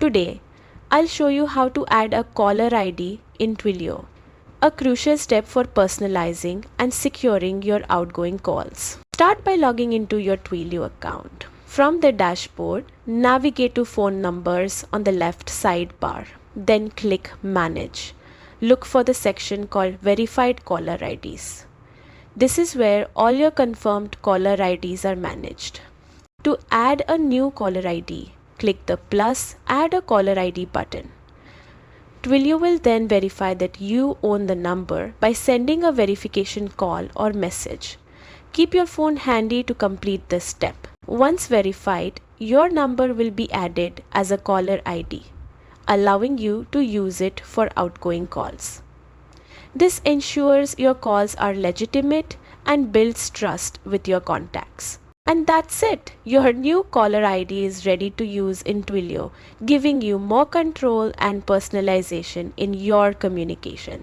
Today, I'll show you how to add a caller ID in Twilio, a crucial step for personalizing and securing your outgoing calls. Start by logging into your Twilio account. From the dashboard, navigate to phone numbers on the left sidebar. Then click Manage. Look for the section called Verified Caller IDs. This is where all your confirmed caller IDs are managed. To add a new caller ID, click the plus Add a Caller ID button. Twilio will then verify that you own the number by sending a verification call or message. Keep your phone handy to complete this step. Once verified, your number will be added as a caller ID, allowing you to use it for outgoing calls. This ensures your calls are legitimate and builds trust with your contacts. And that's it. Your new caller ID is ready to use in Twilio, giving you more control and personalization in your communication.